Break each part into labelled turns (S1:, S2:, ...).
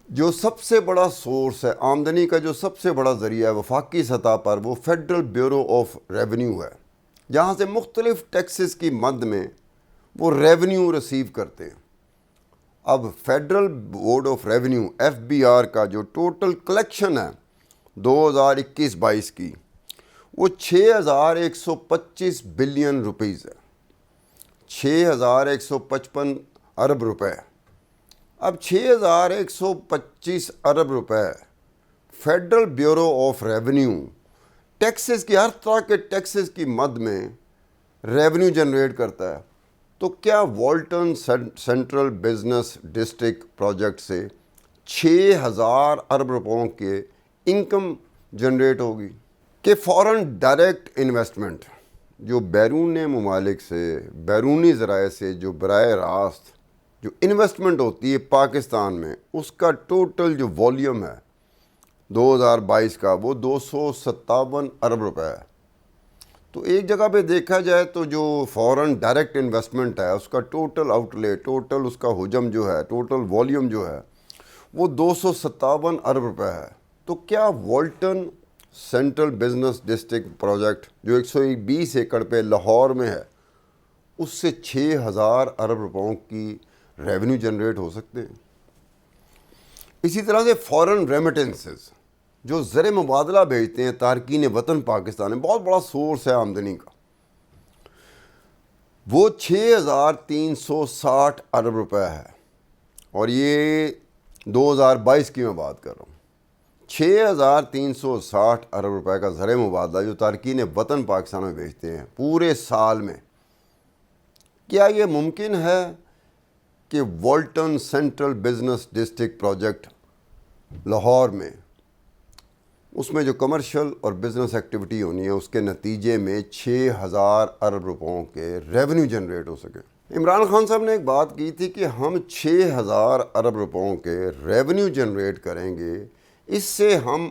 S1: جو سب سے بڑا سورس ہے آمدنی کا، جو سب سے بڑا ذریعہ ہے وفاقی سطح پر، وہ فیڈرل بیورو آف ریونیو ہے، جہاں سے مختلف ٹیکسز کی مد میں وہ ریونیو ریسیو کرتے ہیں۔ اب federal board of revenue FBR کا جو ٹوٹل کلیکشن ہے 2021-22 کی، وہ 6125 بلین روپیز ہے، 6155 ارب روپے۔ اب 6125 ارب روپے federal bureau of revenue taxes کی، ہر طرح کے ٹیکسز کی مد میں ریونیو جنریٹ کرتا ہے، تو کیا Walton central business district project سے 6000 ارب روپوں کے انکم جنریٹ ہوگی؟ کہ فورن ڈائریکٹ انویسٹمنٹ جو بیرون ممالک سے، بیرونی ذرائع سے جو براہ راست جو انویسٹمنٹ ہوتی ہے پاکستان میں، اس کا ٹوٹل جو والیوم ہے 2022 کا، وہ 257 ارب روپے ہے۔ تو ایک جگہ پہ دیکھا جائے تو جو فورن ڈائریکٹ انویسٹمنٹ ہے، اس کا ٹوٹل آؤٹ لے، ٹوٹل اس کا حجم جو ہے، ٹوٹل والیوم جو ہے، وہ 257 ارب روپے ہے۔ تو کیا Walton central business district project جو 120 ایکڑ پہ لاہور میں ہے، اس سے 6000 ارب روپوں کی ریونیو جنریٹ ہو سکتے ہیں؟ اسی طرح سے فورن ریمیٹنسز جو زر مبادلہ بھیجتے ہیں تارکین وطن پاکستان میں، بہت بڑا سورس ہے آمدنی کا، وہ 6360 ارب روپے ہے، اور یہ 2022 کی میں بات کر رہا ہوں۔ 6360 ارب روپے کا زر مبادلہ جو تارکین وطن پاکستان میں بھیجتے ہیں پورے سال میں، کیا یہ ممکن ہے کہ Walton central business district project Lahore میں، اس میں جو کمرشل اور بزنس ایکٹیویٹی ہونی ہے، اس کے نتیجے میں 6000 ارب روپوں کے ریونیو جنریٹ ہو سکے؟ عمران خان صاحب نے ایک بات کی تھی کہ ہم 6000 ارب روپوں کے ریونیو جنریٹ کریں گے، اس سے ہم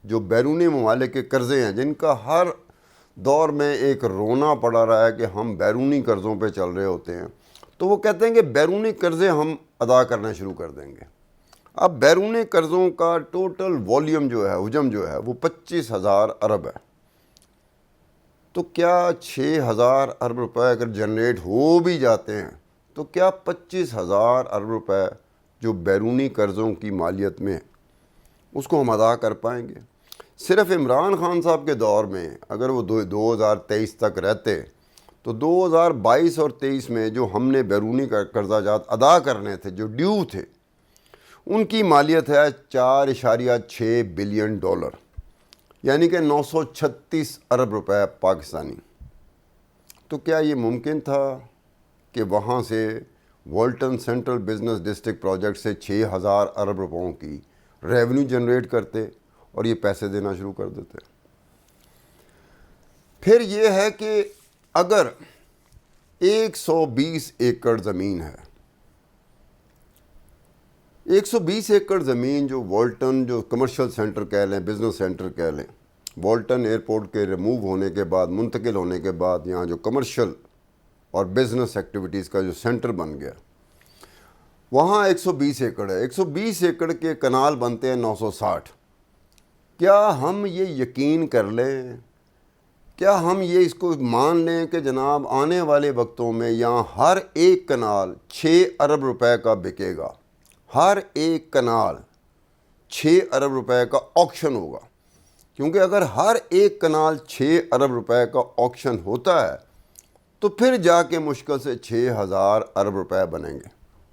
S1: جو بیرونی ممالک کے قرضے ہیں، جن کا ہر دور میں ایک رونا پڑا رہا ہے کہ ہم بیرونی قرضوں پہ چل رہے ہوتے ہیں، تو وہ کہتے ہیں کہ بیرونی قرضے ہم ادا کرنا شروع کر دیں گے۔ اب بیرونی قرضوں کا ٹوٹل والیوم جو ہے، حجم جو ہے، وہ 25000 ارب ہے۔ تو کیا 6000 ارب روپے اگر جنریٹ ہو بھی جاتے ہیں، تو کیا 25000 ارب روپے جو بیرونی قرضوں کی مالیت میں، اس کو ہم ادا کر پائیں گے؟ صرف عمران خان صاحب کے دور میں اگر وہ 2023 تک رہتے، تو 2022 اور 23 میں جو ہم نے بیرونی قرضہ جات ادا کرنے تھے، جو ڈیو تھے، ان کی مالیت ہے 4.6 بلین ڈالر، یعنی کہ 936 ارب روپے پاکستانی۔ تو کیا یہ ممکن تھا کہ وہاں سے Walton central business district project سے 6000 ارب روپوں کی ریونیو جنریٹ کرتے اور یہ پیسے دینا شروع کر دیتے؟ پھر یہ ہے کہ اگر 120 ایکڑ زمین ہے، 120 ایکڑ زمین جو والٹن جو کمرشل سینٹر کہہ لیں، بزنس سینٹر کہہ لیں، والٹن ایئرپورٹ کے ریموو ہونے کے بعد، منتقل ہونے کے بعد، یہاں جو کمرشل اور بزنس ایکٹیویٹیز کا جو سینٹر بن گیا، وہاں 120 ایکڑ ہے، 120 ایکڑ کے کنال بنتے ہیں 960۔ کیا ہم یہ یقین کر لیں، کیا ہم یہ اس کو مان لیں کہ جناب آنے والے وقتوں میں یہاں ہر ایک کنال 6 ارب روپے کا بکے گا؟ ہر ایک کنال 6 ارب روپے کا آکشن ہوگا، کیونکہ اگر ہر ایک کنال 6 ارب روپے کا آکشن ہوتا ہے، تو پھر جا کے مشکل سے 6000 ارب روپے بنیں گے۔